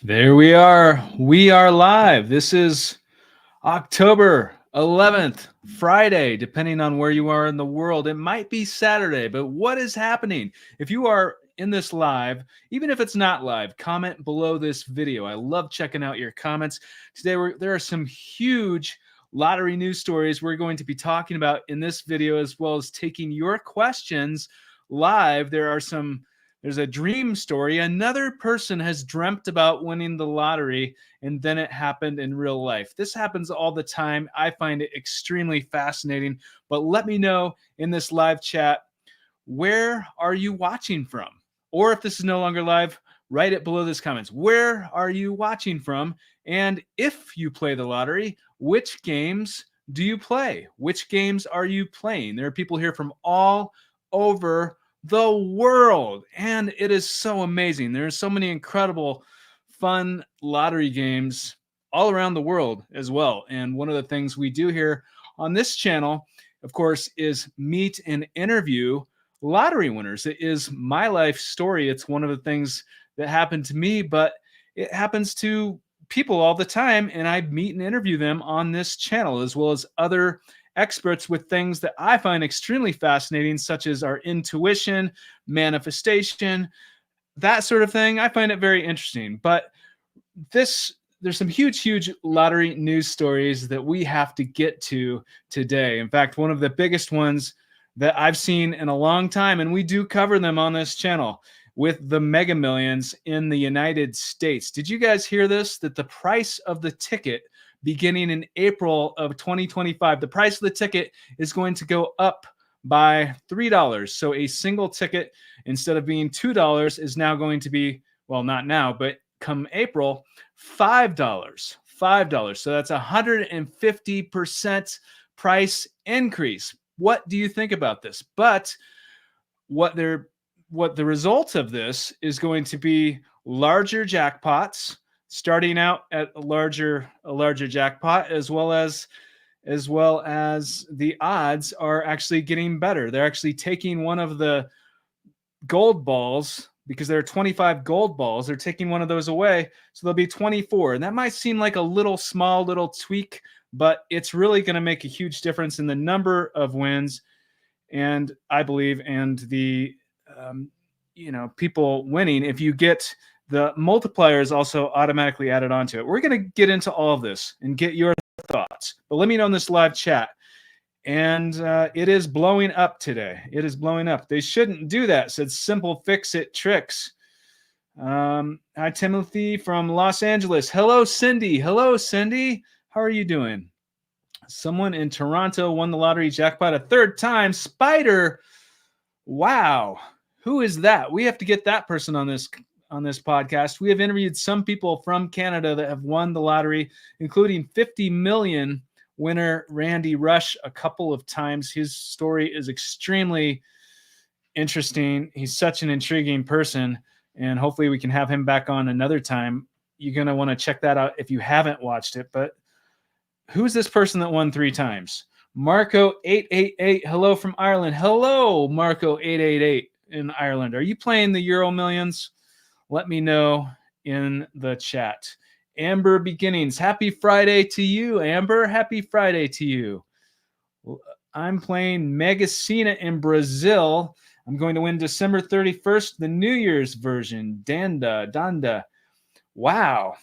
There we are. We are live. This is October 11th, Friday, depending on where you are in the world. It might be Saturday, but what is happening? If you are in this live, even if it's not live, comment below this video. I love checking out your comments. Today, there are some huge lottery news stories we're going to be talking about in this video, as well as taking your questions live. There's a dream story. Another person has dreamt about winning the lottery, and then it happened in real life. This happens all the time. I find it extremely fascinating. But let me know in this live chat, where are you watching from? Or if this is no longer live, write it below this comments. Where are you watching from? And if you play the lottery, which games do you play? Which games are you playing? There are people here from all over the world, and it is so amazing. There are so many incredible, fun lottery games all around the world as well. And one of the things we do here on this channel, of course, is meet and interview lottery winners. It is my life story. It's one of the things that happened to me, but it happens to people all the time, and I meet and interview them on this channel, as well as other experts with things that I find extremely fascinating, such as our intuition, manifestation, that sort of thing. I find it very interesting. But there's some huge lottery news stories that we have to get to today. In fact, one of the biggest ones that I've seen in a long time, and we do cover them on this channel, with the Mega Millions in the United States. Did you guys hear this? That the price of the ticket beginning in April of 2025, the price of the ticket is going to go up by $3. So a single ticket, instead of being $2, is now going to be, well, not now, but come April, $5. $5. So that's 150% price increase. What do you think about this? But what the result of this is going to be larger jackpots, starting out at a larger jackpot, as well as the odds are actually getting better. They're actually taking one of the gold balls, because there are 25 gold balls. They're taking one of those away, so there'll be 24. And that might seem like a small little tweak, but it's really going to make a huge difference in the number of wins, and I believe, and the people winning. If you get the multipliers also automatically added onto it. We're going to get into all of this and get your thoughts, but let me know in this live chat. And it is blowing up today. It is blowing up. They shouldn't do that, said Simple Fix-It Tricks. Hi, Timothy from Los Angeles. Hello, Cindy. Hello, Cindy. How are you doing? Someone in Toronto won the lottery jackpot a third time. Spider. Wow. Who is that? We have to get that person on this podcast. We have interviewed some people from Canada that have won the lottery, including 50 million winner Randy Rush a couple of times. His story is extremely interesting. He's such an intriguing person, and hopefully we can have him back on another time. You're going to want to check that out if you haven't watched it. But who's this person that won 3 times? Marco888. Hello from Ireland. Hello, Marco888 in Ireland. Are you playing the Euro Millions? Let me know in the chat. Amber Beginnings. Happy Friday to you, Amber. Happy Friday to you. I'm playing Mega Sena in Brazil. I'm going to win December 31st, the New Year's version. Danda. Wow.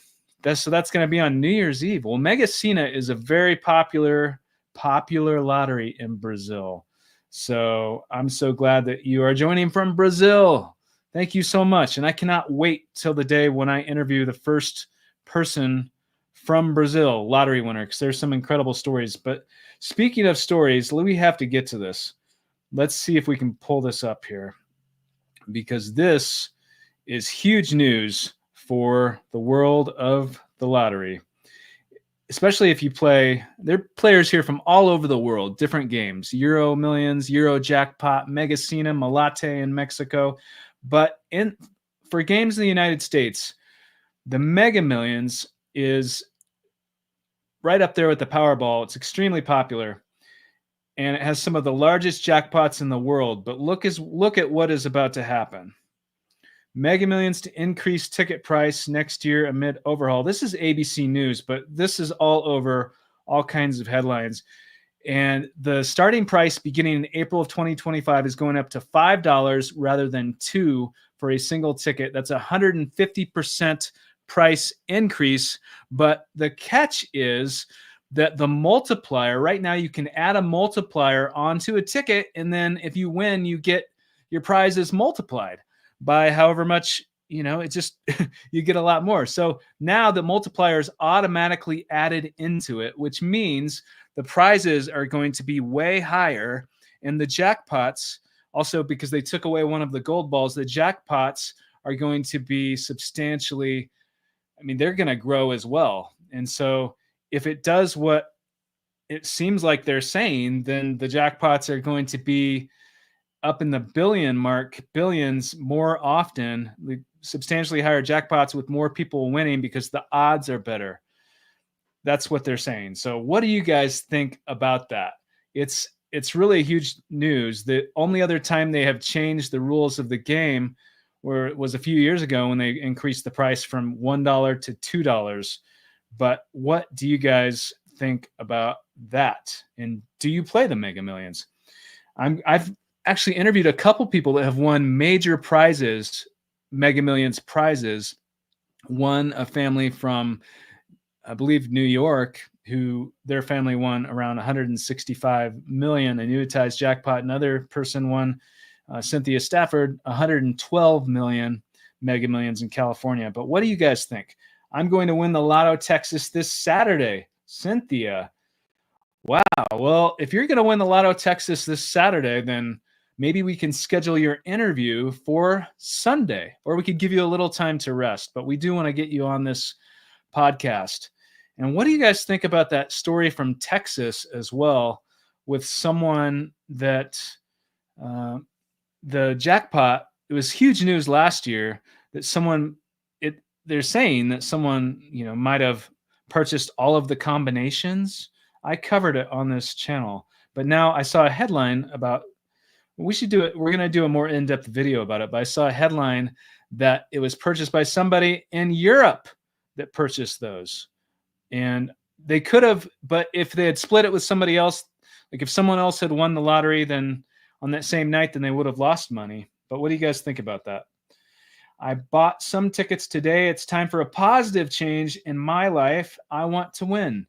That's going to be on New Year's Eve. Well, Mega Sena is a very popular lottery in Brazil. So I'm so glad that you are joining from Brazil. Thank you so much. And I cannot wait till the day when I interview the first person from Brazil, lottery winner, because there's some incredible stories. But speaking of stories, we have to get to this. Let's see if we can pull this up here, because this is huge news for the world of the lottery, especially if you play. There are players here from all over the world, different games, Euro Millions, Euro Jackpot, Mega Sena, Malate in Mexico. But for games in the United States, the Mega Millions is right up there with the Powerball. It's extremely popular, and it has some of the largest jackpots in the world. But look at what is about to happen. Mega Millions to increase ticket price next year amid overhaul. This is ABC News, but this is all over all kinds of headlines. And the starting price beginning in April of 2025 is going up to $5 rather than $2 for a single ticket. That's a 150% price increase. But the catch is that the multiplier, right now you can add a multiplier onto a ticket, and then if you win, you get your prizes multiplied by however much, it just you get a lot more. So now the multiplier is automatically added into it, which means the prizes are going to be way higher, and the jackpots also, because they took away one of the gold balls, the jackpots are going to be substantially, they're going to grow as well. And so if it does what it seems like they're saying, then the jackpots are going to be up in the billions more often, substantially higher jackpots with more people winning because the odds are better. That's what they're saying. So what do you guys think about that? It's really huge news. The only other time they have changed the rules of the game was a few years ago when they increased the price from $1 to $2. But what do you guys think about that? And do you play the Mega Millions? I've actually interviewed a couple people that have won major prizes, Mega Millions prizes. One, a family from, I believe, New York, who their family won around 165 million annuitized jackpot. Another person won, Cynthia Stafford, 112 million Mega Millions in California. But what do you guys think? I'm going to win the Lotto Texas this Saturday. Cynthia. Wow. Well, if you're going to win the Lotto Texas this Saturday, then maybe we can schedule your interview for Sunday, or we could give you a little time to rest. But we do want to get you on this podcast. And what do you guys think about that story from Texas as well, with someone that the jackpot, it was huge news last year that they're saying that someone, might have purchased all of the combinations. I covered it on this channel, but now I saw a headline about, we should do it. We're going to do a more in-depth video about it, but I saw a headline that it was purchased by somebody in Europe that purchased those. And they could have, but if they had split it with somebody else, like if someone else had won the lottery, then on that same night, then they would have lost money. But what do you guys think about that? I bought some tickets today. It's time for a positive change in my life. I want to win.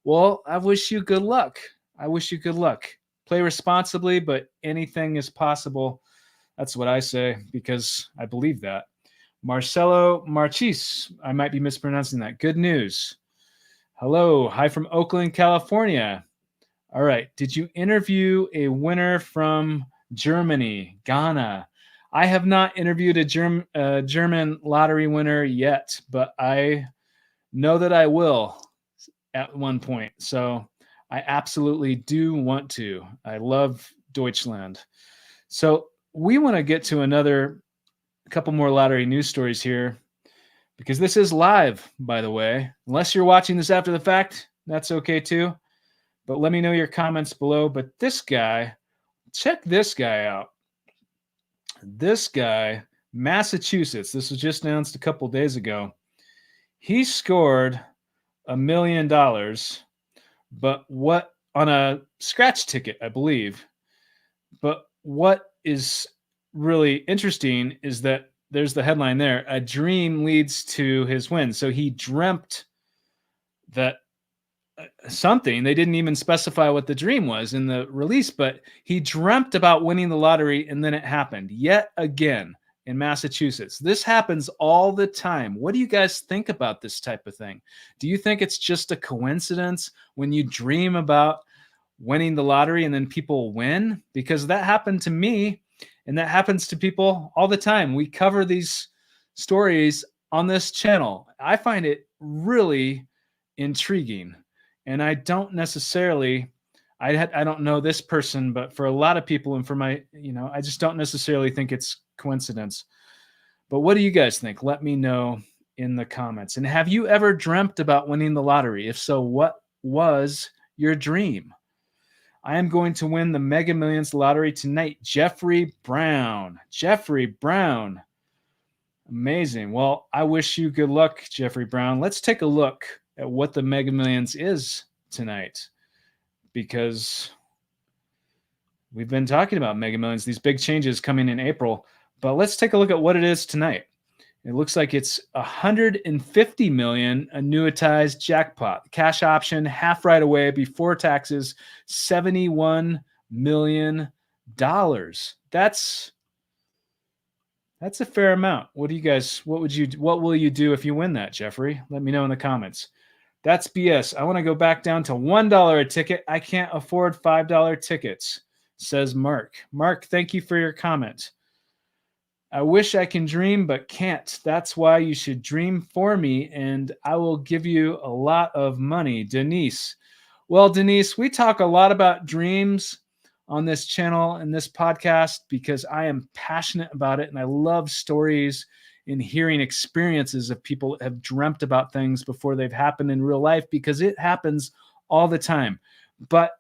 Well, I wish you good luck. I wish you good luck. Play responsibly, but anything is possible. That's what I say, because I believe that. Marcelo Marchis, I might be mispronouncing that. Good news. Hello. Hi from Oakland, California. All right. Did you interview a winner from Germany, Ghana? I have not interviewed a German lottery winner yet, but I know that I will at one point. So I absolutely do want to. I love Deutschland. So we want to get to a couple more lottery news stories here, because this is live, by the way. Unless you're watching this after the fact, that's okay too. But let me know your comments below. But this guy, check this guy out. This guy, Massachusetts, this was just announced a couple days ago. He scored $1 million, but what, on a scratch ticket, I believe. But what is really interesting is that there's the headline there: a dream leads to his win. So he dreamt that something, they didn't even specify what the dream was in the release, but he dreamt about winning the lottery, and then it happened yet again in Massachusetts. This happens all the time. What do you guys think about this type of thing? Do you think it's just a coincidence when you dream about winning the lottery and then people win? Because that happened to me, and that happens to people all the time. We cover these stories on this channel. I find it really intriguing. And I don't necessarily, I don't know this person, but for a lot of people, and for my, I just don't necessarily think it's coincidence. But what do you guys think? Let me know in the comments. And have you ever dreamt about winning the lottery? If so, what was your dream? I am going to win the Mega Millions lottery tonight. Jeffrey Brown. Jeffrey Brown. Amazing. Well, I wish you good luck, Jeffrey Brown. Let's take a look at what the Mega Millions is tonight, because we've been talking about Mega Millions, these big changes coming in April, but let's take a look at what it is tonight. It looks like it's 150 million annuitized jackpot. Cash option, half right away before taxes, $71 million. That's a fair amount. What will you do if you win that, Jeffrey? Let me know in the comments. That's BS. I want to go back down to $1 a ticket. I can't afford $5 tickets, says Mark. Mark, thank you for your comment. I wish I can dream, but can't. That's why you should dream for me, and I will give you a lot of money. Denise. Well, Denise, we talk a lot about dreams on this channel and this podcast because I am passionate about it, and I love stories and hearing experiences of people that have dreamt about things before they've happened in real life, because it happens all the time. But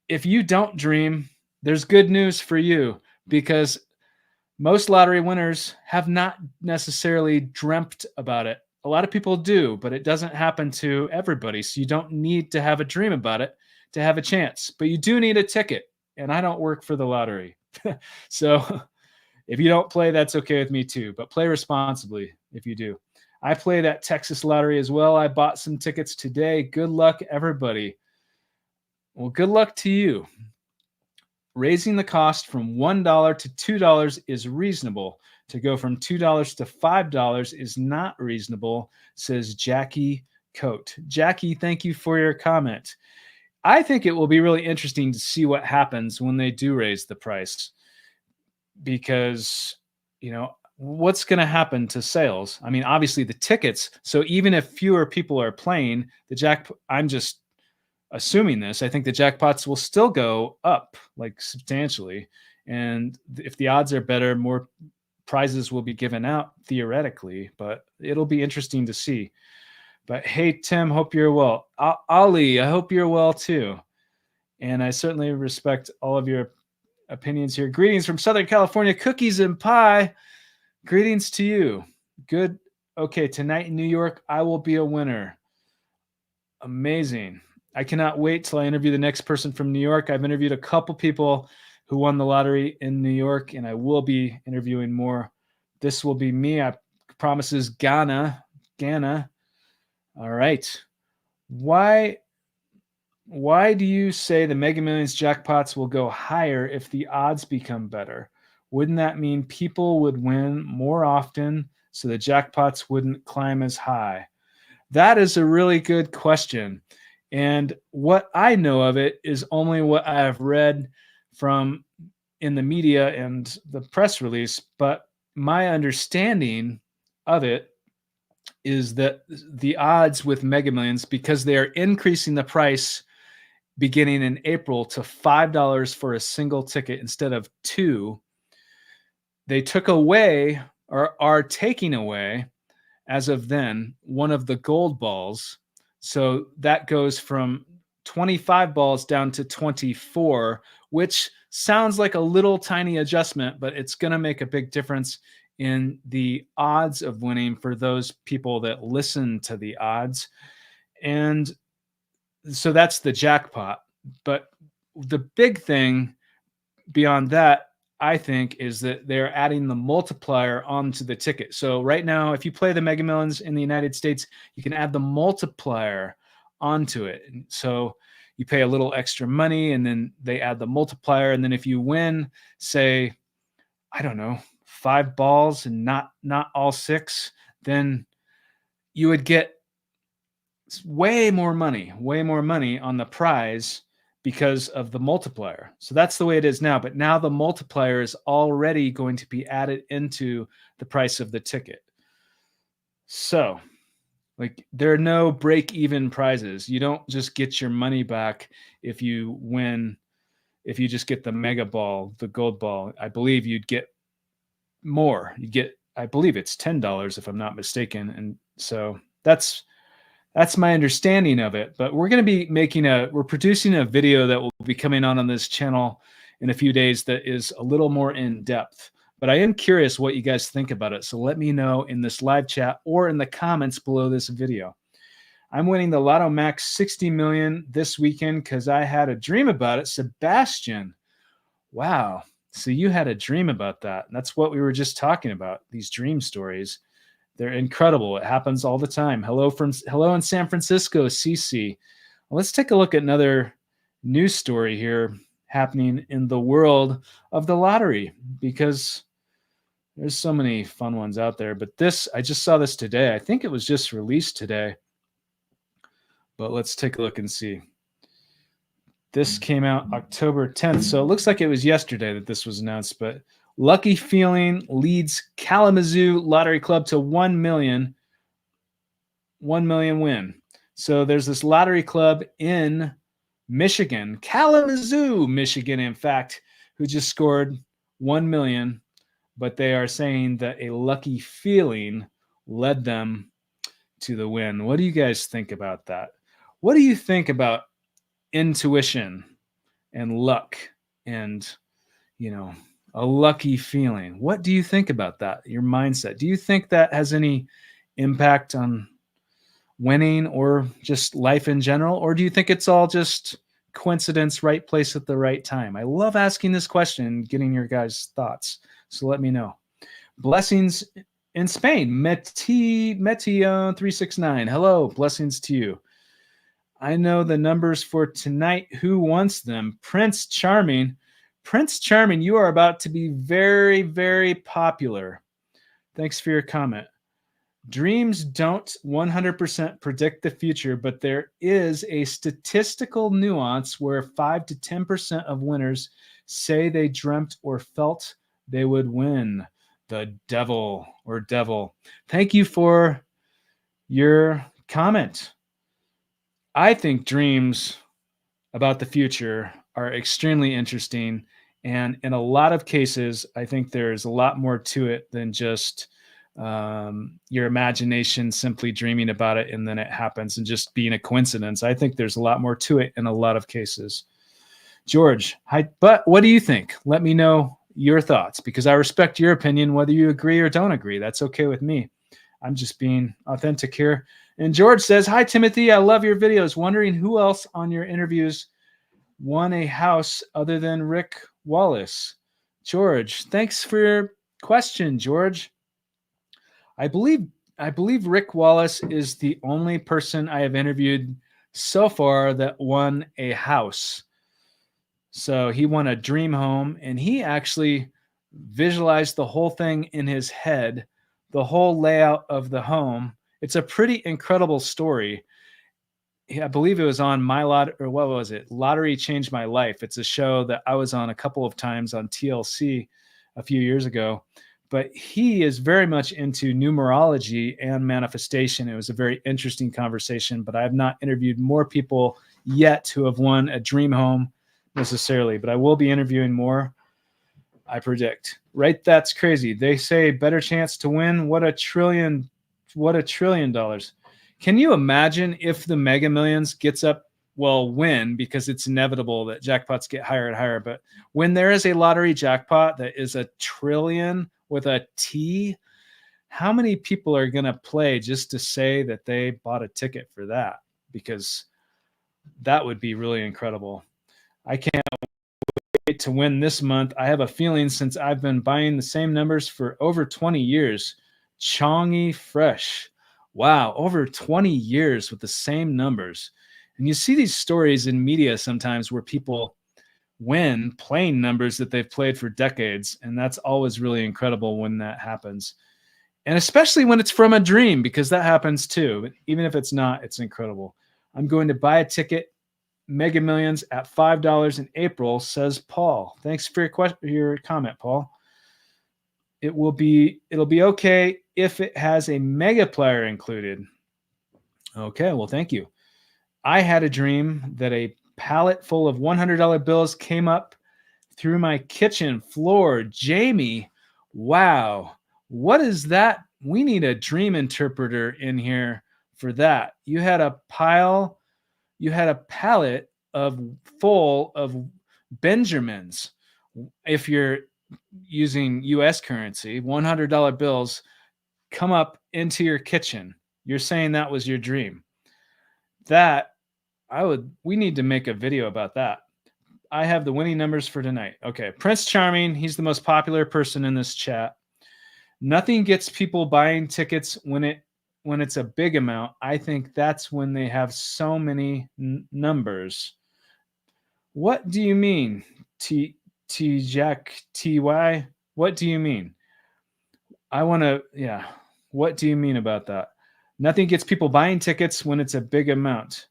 if you don't dream, there's good news for you, because most lottery winners have not necessarily dreamt about it. A lot of people do, but it doesn't happen to everybody. So you don't need to have a dream about it to have a chance, but you do need a ticket. And I don't work for the lottery. So if you don't play, that's okay with me too, but play responsibly if you do. I play that Texas lottery as well. I bought some tickets today. Good luck, everybody. Well, good luck to you. Raising the cost from $1 to $2 is reasonable. To go from $2 to $5 is not reasonable, says Jackie Coate. Jackie, thank you for your comment. I think it will be really interesting to see what happens when they do raise the price, because, what's going to happen to sales? I mean, obviously the tickets. So even if fewer people are playing I'm just assuming this, I think the jackpots will still go up like substantially. And if the odds are better, more prizes will be given out theoretically, but it'll be interesting to see. But hey, Tim, hope you're well. Ali, I hope you're well too. And I certainly respect all of your opinions here. Greetings from Southern California, cookies and pie. Greetings to you. Good. Okay, tonight in New York, I will be a winner. Amazing. I cannot wait till I interview the next person from New York. I've interviewed a couple people who won the lottery in New York, and I will be interviewing more. This will be me. I promises Ghana. All right. Why do you say the Mega Millions jackpots will go higher if the odds become better? Wouldn't that mean people would win more often, so the jackpots wouldn't climb as high? That is a really good question. And what I know of it is only what I have read from in the media and the press release. But my understanding of it is that the odds with Mega Millions, because they are increasing the price beginning in April to $5 for a single ticket instead of $2, they took away, or are taking away as of then, one of the gold balls. So that goes from 25 balls down to 24, which sounds like a little tiny adjustment, but it's going to make a big difference in the odds of winning for those people that listen to the odds. And so that's the jackpot. But the big thing beyond that, I think, is that they're adding the multiplier onto the ticket. So right now, if you play the Mega Millions in the United States, you can add the multiplier onto it. And so you pay a little extra money, and then they add the multiplier. And then if you win, say, I don't know, 5 balls and not all 6, then you would get way more money on the prize because of the multiplier. So that's the way it is now. But now the multiplier is already going to be added into the price of the ticket. So, like, there are no break-even prizes. You don't just get your money back if you win. If you just get the mega ball, the gold ball, I believe you'd get more. You get, I believe it's $10 if I'm not mistaken. And so that's my understanding of it. But we're going to be we're producing a video that will be coming on this channel in a few days that is a little more in depth. But I am curious what you guys think about it. So let me know in this live chat or in the comments below this video. I'm winning the Lotto Max 60 million this weekend because I had a dream about it. Sebastian, wow. So you had a dream about that. That's what we were just talking about, these dream stories. They're incredible. It happens all the time. Hello in San Francisco, CC. Well, let's take a look at another news story here happening in the world of the lottery, because there's so many fun ones out there. But this, I just saw this today. I think it was just released today. But let's take a look and see. This came out October 10th. So it looks like it was yesterday that this was announced. But Lucky Feeling leads Kalamazoo Lottery Club to 1 million win. So there's this lottery club in Michigan, Kalamazoo, Michigan, in fact, who just scored 1 million. But they are saying that a lucky feeling led them to the win. What do you guys think about that? What do you think about intuition and luck and, a lucky feeling? What do you think about that? Your mindset. Do you think that has any impact on winning or just life in general? Or do you think it's all just coincidence, right place at the right time? I love asking this question and getting your guys' thoughts. So let me know. Blessings in Spain. Meti369. Hello. Blessings to you. I know the numbers for tonight. Who wants them? Prince Charming. Prince Charming, you are about to be very, very popular. Thanks for your comment. Dreams don't 100% predict the future, but there is a statistical nuance where 5 to 10% of winners say they dreamt or felt they would win. The devil. Thank you for your comment. I think dreams about the future are extremely interesting. And in a lot of cases, I think there's a lot more to it than just your imagination simply dreaming about it and then it happens and just being a coincidence. I think there's a lot more to it in a lot of cases. George, hi, but what do you think? Let me know your thoughts, because I respect your opinion, whether you agree or don't agree. That's okay with me. I'm just being authentic here. And George says, hi, Timothy. I love your videos. Wondering who else on your interviews won a house other than Rick Wallace. George, thanks for your question, George. I believe Rick Wallace is the only person I have interviewed so far that won a house. So he won a dream home, and he actually visualized the whole thing in his head, the whole layout of the home. It's a pretty incredible story. I believe it was on Lottery Changed My Life. It's a show that I was on a couple of times on TLC a few years ago. But he is very much into numerology and manifestation. It was a very interesting conversation, but I have not interviewed more people yet who have won a dream home necessarily, but I will be interviewing more, I predict. Right? That's crazy. They say better chance to win. What $1 trillion. Can you imagine if the Mega Millions gets up, win, because it's inevitable that jackpots get higher and higher. But when there is a lottery jackpot that is $1 trillion with a T, how many people are going to play just to say that they bought a ticket for that? Because that would be really incredible. I can't wait to win this month. I have a feeling, since I've been buying the same numbers for over 20 years. Chongy Fresh. Wow, over 20 years with the same numbers. And you see these stories in media sometimes where people win playing numbers that they've played for decades. And that's always really incredible when that happens. And especially when it's from a dream, because that happens too. But even if it's not, it's incredible. I'm going to buy a ticket, Mega Millions, at $5 in April, says Paul. Thanks for your comment, Paul. It'll be okay if it has a mega player included. Okay, well, thank you. I had a dream that a pallet full of $100 bills came up through my kitchen floor. Jamie, wow. What is that? We need a dream interpreter in here for that. You had a pallet full of Benjamins. If you're using US currency, $100 bills come up into your kitchen. You're saying that was your dream. That we need to make a video about that. I have the winning numbers for tonight. Okay. Prince Charming, he's the most popular person in this chat. Nothing gets people buying tickets when it's a big amount. I think that's when they have so many numbers. What do you mean? Jack TY? What do you mean? What do you mean about that? Nothing gets people buying tickets when it's a big amount.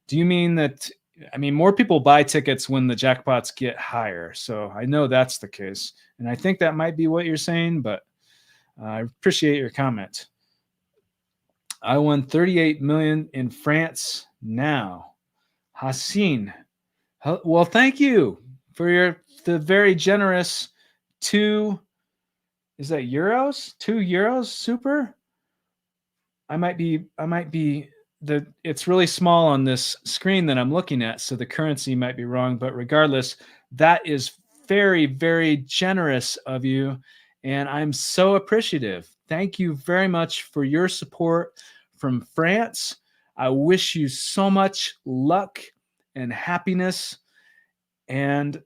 Do you mean that? I mean, more people buy tickets when the jackpots get higher. So I know that's the case. And I think that might be what you're saying, but I appreciate your comment. I won 38 million in France now. Hassin. Well, thank you for the very generous is that euros? 2 euros super? It's really small on this screen that I'm looking at, so the currency might be wrong, but regardless, that is very, very generous of you, and I'm so appreciative. Thank you very much for your support from France. I wish you so much luck and happiness, and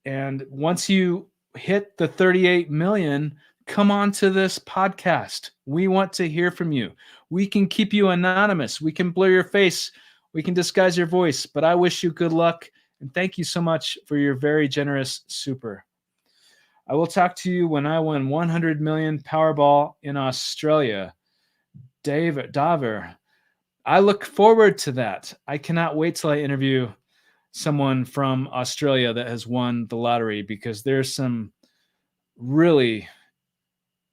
once you hit the 38 million, come on to this podcast. We want to hear from you. We can keep you anonymous. We can blur your face. We can disguise your voice, but I wish you good luck. And thank you so much for your very generous super. I will talk to you when I win 100 million Powerball in Australia. Daver. I look forward to that. I cannot wait till I interview someone from Australia that has won the lottery, because there's some really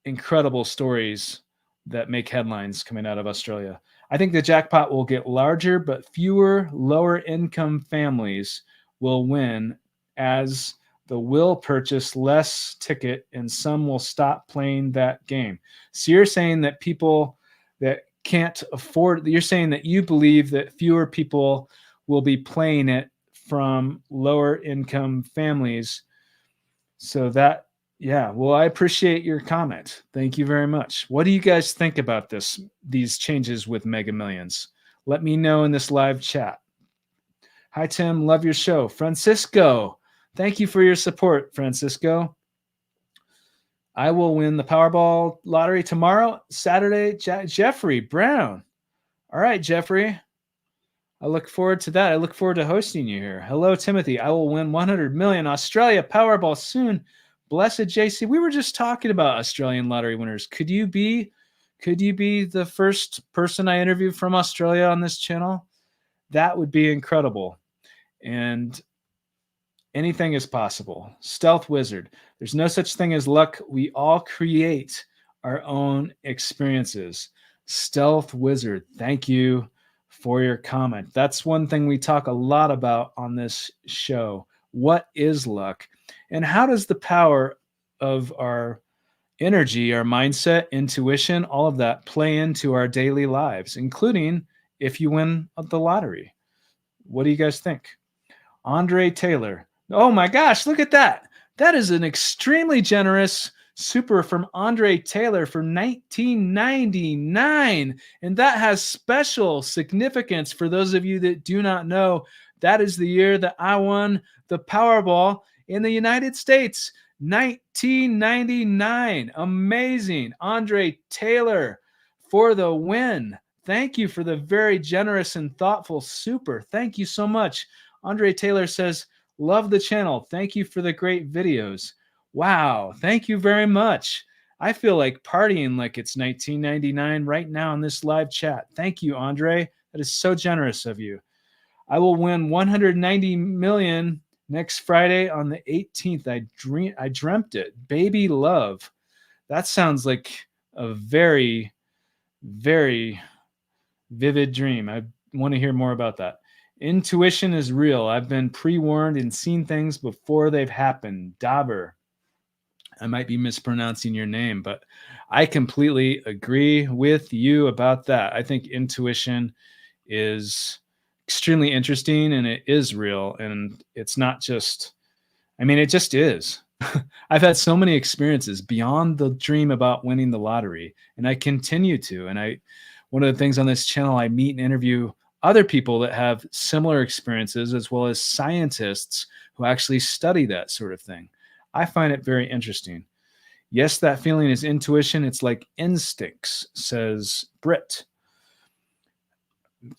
incredible stories that make headlines coming out of Australia. I think the jackpot will get larger, but fewer lower income families will win, as the will purchase less ticket and some will stop playing that game. So you're saying that people that can't afford, you're saying that you believe that fewer people will be playing it from lower income families. So that, yeah, well, I appreciate your comment. Thank you very much. What do you guys think about these changes with Mega Millions? Let me know in this live chat. Hi, Tim. Love your show. Francisco, thank you for your support, Francisco. I will win the Powerball lottery tomorrow, Saturday. Jeffrey Brown. All right, Jeffrey. I look forward to that. I look forward to hosting you here. Hello, Timothy. I will win 100 million Australia Powerball soon. Blessed JC. We were just talking about Australian lottery winners. Could you be the first person I interviewed from Australia on this channel? That would be incredible. And anything is possible. Stealth Wizard. There's no such thing as luck. We all create our own experiences. Stealth Wizard. Thank you for your comment. That's one thing we talk a lot about on this show. What is luck? And how does the power of our energy, our mindset, intuition, all of that play into our daily lives, including if you win the lottery? What do you guys think? Andre Taylor. Oh my gosh, look at that. That is an extremely generous super from Andre Taylor for 1999. And that has special significance for those of you that do not know. That is the year that I won the Powerball in the United States, 1999. Amazing. Andre Taylor for the win. Thank you for the very generous and thoughtful super. Thank you so much. Andre Taylor says, love the channel. Thank you for the great videos. Wow. Thank you very much. I feel like partying like it's 1999 right now in this live chat. Thank you, Andre. That is so generous of you. I will win 190 million next Friday on the 18th. I dreamt it. Baby love. That sounds like a very, very vivid dream. I want to hear more about that. Intuition is real. I've been pre-warned and seen things before they've happened. Dauber. I might be mispronouncing your name, but I completely agree with you about that. I think intuition is extremely interesting and it is real. And it's not just, I mean, it just is. I've had so many experiences beyond the dream about winning the lottery, and I continue to. And one of the things on this channel, I meet and interview other people that have similar experiences, as well as scientists who actually study that sort of thing. I find it very interesting. Yes, that feeling is intuition. It's like instincts, says Britt.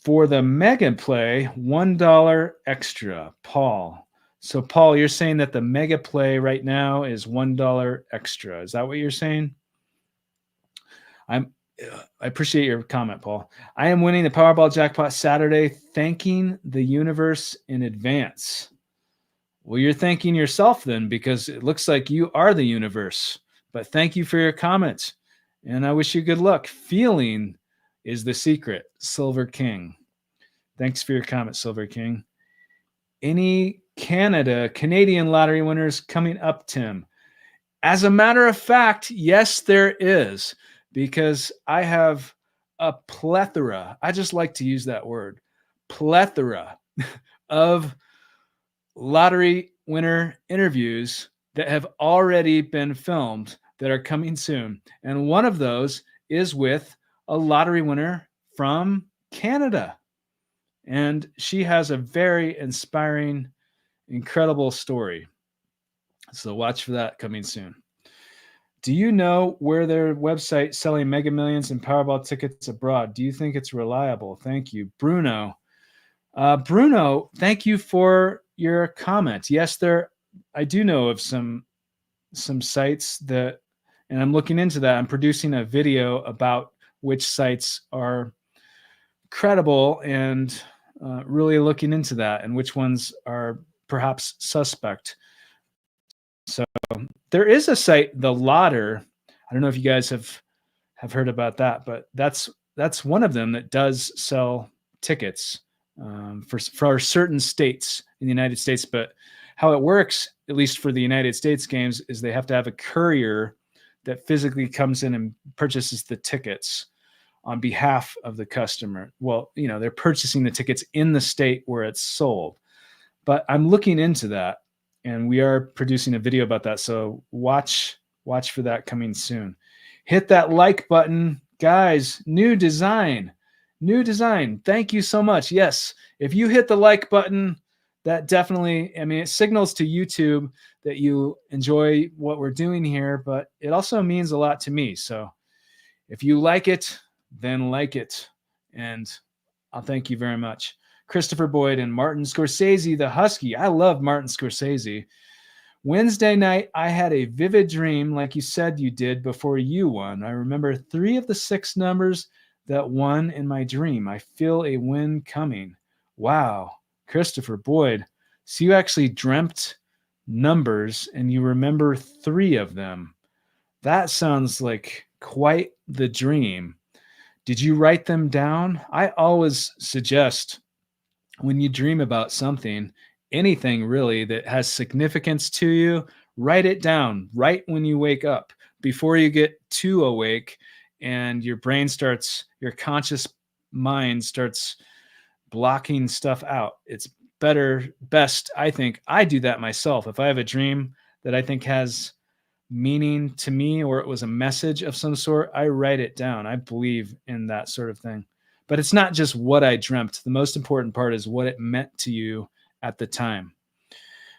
For the mega play, $1 extra, Paul. So, Paul, you're saying that the mega play right now is $1 extra. Is that what you're saying? I appreciate your comment, Paul. I am winning the Powerball jackpot Saturday, thanking the universe in advance. Well, you're thanking yourself then, because it looks like you are the universe. But thank you for your comment, and I wish you good luck. Feeling is the secret, Silver King. Thanks for your comment, Silver King. Any Canadian lottery winners coming up, Tim? As a matter of fact, yes, there is, because I have a plethora. I just like to use that word, plethora of lottery winner interviews that have already been filmed that are coming soon. And one of those is with a lottery winner from Canada. And she has a very inspiring, incredible story. So watch for that coming soon. Do you know where their website selling Mega Millions and Powerball tickets abroad? Do you think it's reliable? Thank you, Bruno. Bruno, thank you for your comment. Yes, I do know of some sites that, and I'm looking into that. I'm producing a video about which sites are credible and really looking into that, and which ones are perhaps suspect. So there is a site, The Lotter. I don't know if you guys have heard about that, but that's one of them that does sell tickets for certain states in the United States. But how it works, at least for the United States games, is they have to have a courier that physically comes in and purchases the tickets on behalf of the customer. Well, they're purchasing the tickets in the state where it's sold. But I'm looking into that, and we are producing a video about that. So watch for that coming soon. Hit that like button, guys. New design. Thank you so much. Yes, if you hit the like button, that definitely, it signals to YouTube that you enjoy what we're doing here, but it also means a lot to me. So if you like it, then like it. And I'll thank you very much. Christopher Boyd and Martin Scorsese, the Husky. I love Martin Scorsese. Wednesday night, I had a vivid dream, like you said you did before you won. I remember 3 of the 6 numbers that won in my dream. I feel a win coming. Wow, Christopher Boyd. So you actually dreamt numbers and you remember 3 of them. That sounds like quite the dream. Did you write them down? I always suggest, when you dream about something, anything really that has significance to you, write it down right when you wake up, before you get too awake and your conscious mind starts blocking stuff out. It's best, I think. I do that myself. If I have a dream that I think has meaning to me, or it was a message of some sort, I write it down. I believe in that sort of thing. But it's not just what I dreamt. The most important part is what it meant to you at the time.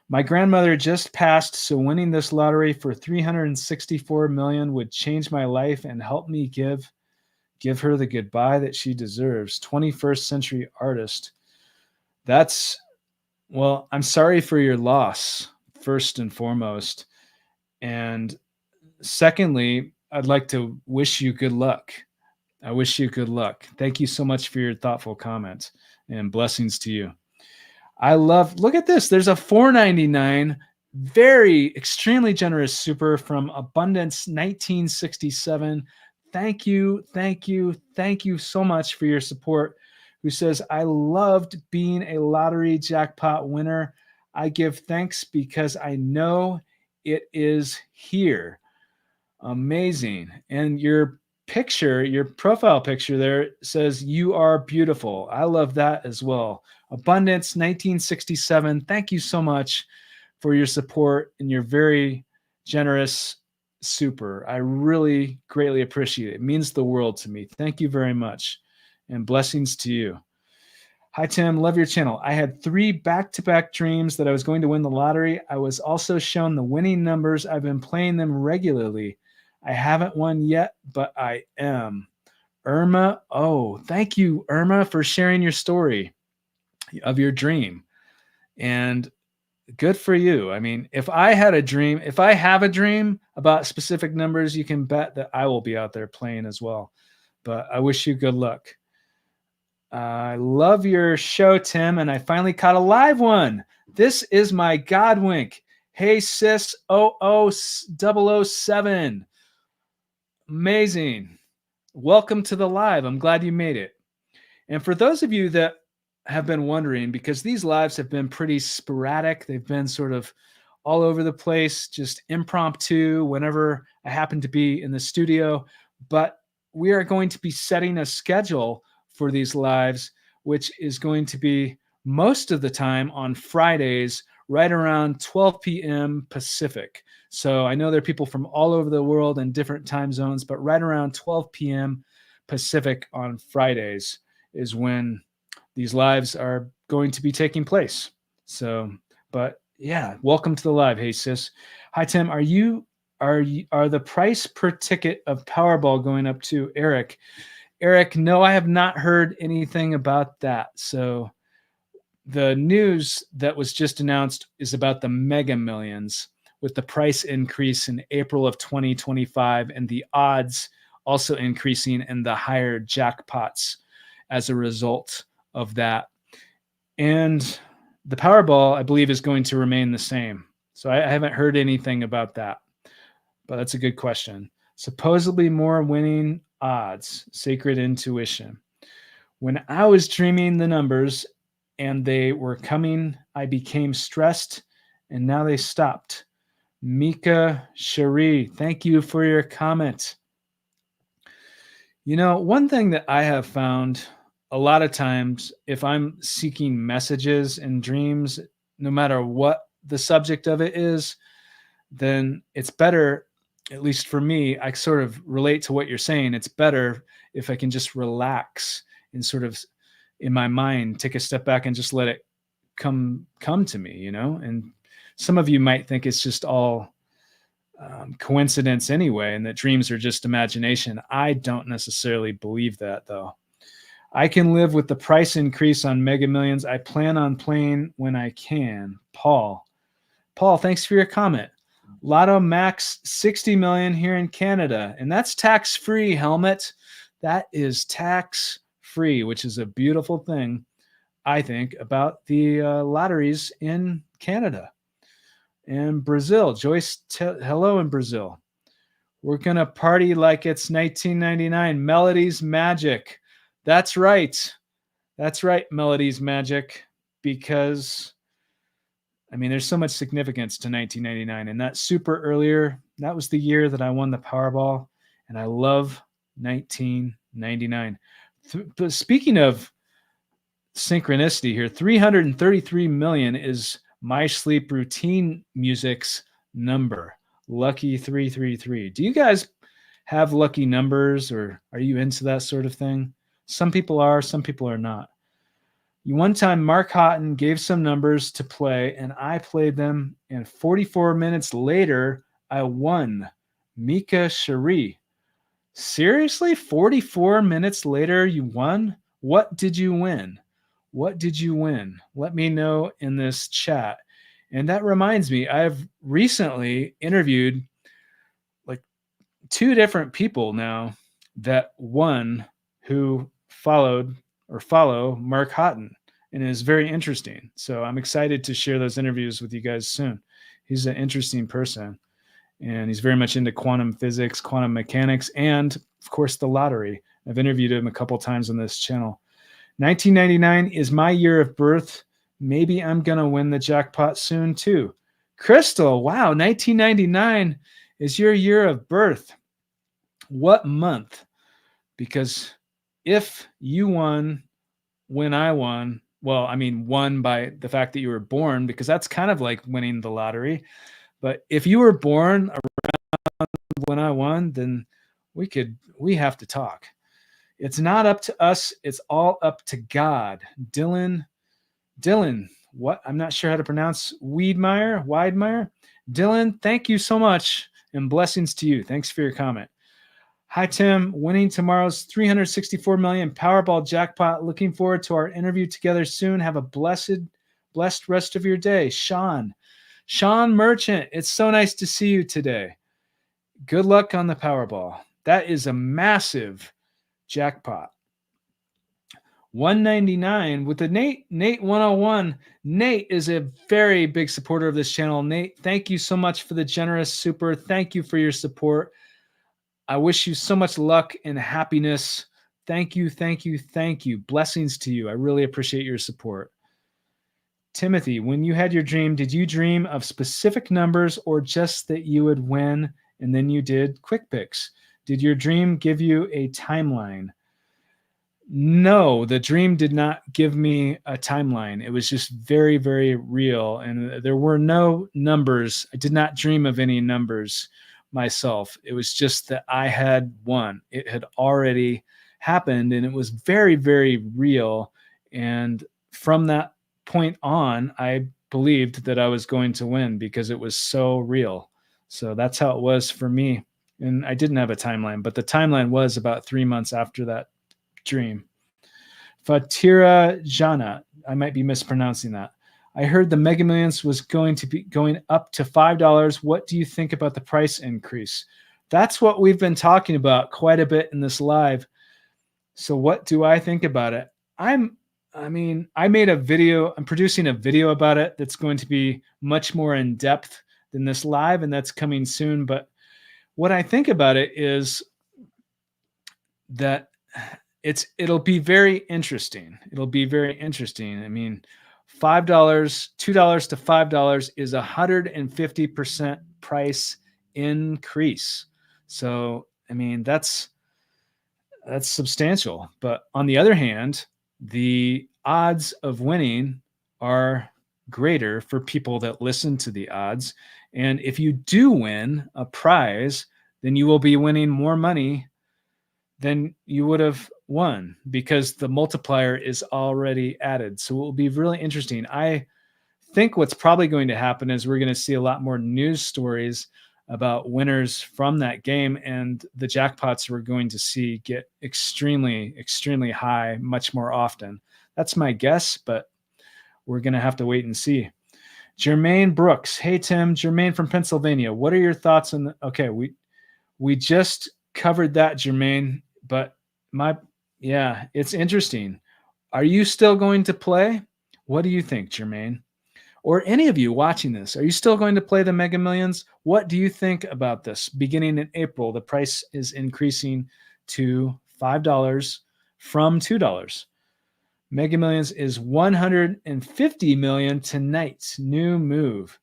My grandmother just passed, so winning this lottery for $364 million would change my life and help me give her the goodbye that she deserves. 21st century artist. Well, I'm sorry for your loss, first and foremost. And secondly, I'd like to wish you good luck. I wish you good luck. Thank you so much for your thoughtful comments, and blessings to you. Look at this. There's a $4.99, very extremely generous super from Abundance 1967. Thank you so much for your support. Who says, I loved being a lottery jackpot winner. I give thanks because I know it is here. Amazing. And your profile picture there says, you are beautiful. I love that as well. Abundance 1967. Thank you so much for your support and your very generous super. I really greatly appreciate it. It means the world to me. Thank you very much. And blessings to you. Hi, Tim. Love your channel. I had 3 back-to-back dreams that I was going to win the lottery. I was also shown the winning numbers. I've been playing them regularly. I haven't won yet, but I am. Irma. Oh, thank you, Irma, for sharing your story of your dream. And good for you. I mean, if I have a dream about specific numbers, you can bet that I will be out there playing as well. But I wish you good luck. I love your show, Tim, and I finally caught a live one. This is my Godwink. Hey, sis, 007. Amazing. Welcome to the live. I'm glad you made it. And for those of you that have been wondering, because these lives have been pretty sporadic, they've been sort of all over the place, just impromptu whenever I happen to be in the studio. But we are going to be setting a schedule for these lives, which is going to be most of the time on Fridays, right around 12 p.m. Pacific. So I know there are people from all over the world in different time zones, but right around 12 p.m. Pacific on Fridays is when these lives are going to be taking place. So, but yeah, welcome to the live. Hey, sis. Hi, Tim. Are the price per ticket of Powerball going up to Eric? Eric, no, I have not heard anything about that. So the news that was just announced is about the Mega Millions, with the price increase in April of 2025 and the odds also increasing in the higher jackpots as a result of that. And the Powerball, I believe, is going to remain the same. So I haven't heard anything about that, but that's a good question. Supposedly more winning odds, sacred intuition. When I was dreaming the numbers and they were coming, I became stressed and now they stopped. Mika Cherie, thank you for your comment. You know, one thing that I have found a lot of times, if I'm seeking messages in dreams, no matter what the subject of it is, then it's better, at least for me, I sort of relate to what you're saying. It's better if I can just relax and sort of in my mind, take a step back and just let it come to me, you know? And some of you might think it's just all coincidence anyway, and that dreams are just imagination. I don't necessarily believe that, though. I can live with the price increase on Mega Millions. I plan on playing when I can. Paul, thanks for your comment. Lotto Max 60 million here in Canada, and that's tax-free, Helmet. That is tax-free, which is a beautiful thing, I think, about the lotteries in Canada. And Brazil, Joyce, hello in Brazil. We're going to party like it's 1999. Melody's Magic. That's right. That's right, Melody's Magic, because, I mean, there's so much significance to 1999. And that super earlier, that was the year that I won the Powerball. And I love 1999. But speaking of synchronicity here, 333 million is My Sleep Routine Music's number. Lucky 333. Do you guys have lucky numbers, or are you into that sort of thing? Some people are, some people are not. One time, Mark Houghton gave some numbers to play, and I played them, and 44 minutes later, I won. Mika Cherie. Seriously? 44 minutes later, you won? What did you win? What did you win? Let me know in this chat. And that reminds me, I've recently interviewed like 2 different people now that won who follow Mark Houghton, and it is very interesting. So I'm excited to share those interviews with you guys soon. He's an interesting person, and he's very much into quantum physics, quantum mechanics, and of course the lottery. I've interviewed him a couple times on this channel. 1999 is my year of birth. Maybe I'm going to win the jackpot soon too. Crystal, wow, 1999 is your year of birth. What month? Because if you won when I won, well, I mean, won by the fact that you were born, because that's kind of like winning the lottery. But if you were born when I won, then we have to talk. It's not up to us. It's all up to God. Dylan, what? I'm not sure how to pronounce Weidmeyer. Dylan, thank you so much and blessings to you. Thanks for your comment. Hi, Tim. Winning tomorrow's 364 million Powerball jackpot. Looking forward to our interview together soon. Have a blessed rest of your day. Sean Merchant, it's so nice to see you today. Good luck on the Powerball. That is a massive jackpot. 199 with the Nate 101. Nate is a very big supporter of this channel. Nate, thank you so much for the generous super. Thank you for your support. I wish you so much luck and happiness. Thank you. Blessings to you. I really appreciate your support. Timothy, when you had your dream, did you dream of specific numbers or just that you would win and then you did quick picks? Did your dream give you a timeline? No, the dream did not give me a timeline. It was just very, very real. And there were no numbers. I did not dream of any numbers myself. It was just that I had won. It had already happened and it was very, very real. And from that point on, I believed that I was going to win because it was so real. So that's how it was for me. And I didn't have a timeline, but the timeline was about 3 months after that dream. Fatira Jana, I might be mispronouncing that. I heard the Mega Millions was going to be going up to $5. What do you think about the price increase? That's what we've been talking about quite a bit in this live. So what do I think about it? I made a video. I'm producing a video about it that's going to be much more in depth than this live, and that's coming soon. But what I think about it is that it'll be very interesting. It'll be very interesting. I mean, $5, $2 to $5 is 150% price increase. So, I mean, that's substantial. But on the other hand, the odds of winning are greater for people that listen to the odds. And if you do win a prize, then you will be winning more money than you would have won because the multiplier is already added. So it will be really interesting. I think what's probably going to happen is we're going to see a lot more news stories about winners from that game, and the jackpots we're going to see get extremely, extremely high much more often. That's my guess, but we're going to have to wait and see. Jermaine Brooks. Hey, Tim. Jermaine from Pennsylvania. What are your thoughts on okay, we just covered that, Jermaine, but it's interesting. Are you still going to play? What do you think, Jermaine? Or any of you watching this, are you still going to play the Mega Millions? What do you think about this? Beginning in April, the price is increasing to $5 from $2. Mega Millions is 150 million tonight. New move.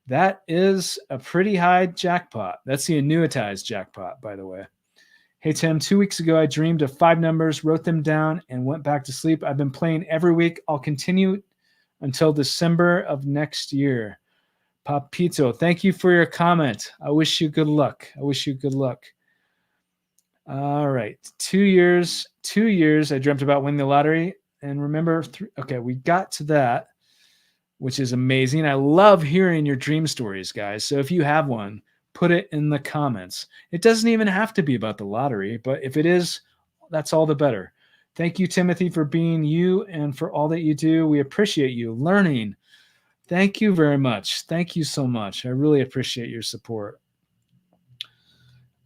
That is a pretty high jackpot. That's the annuitized jackpot, by the way. Hey, Tim, 2 weeks ago, I dreamed of 5 numbers, wrote them down, and went back to sleep. I've been playing every week. I'll continue until December of next year. Papito, thank you for your comment. I wish you good luck. All right. 2 years, I dreamt about winning the lottery. And remember, we got to that, which is amazing. I love hearing your dream stories, guys. So if you have one, put it in the comments. It doesn't even have to be about the lottery, but if it is, that's all the better. Thank you, Timothy, for being you and for all that you do. We appreciate you learning. Thank you very much. Thank you so much. I really appreciate your support.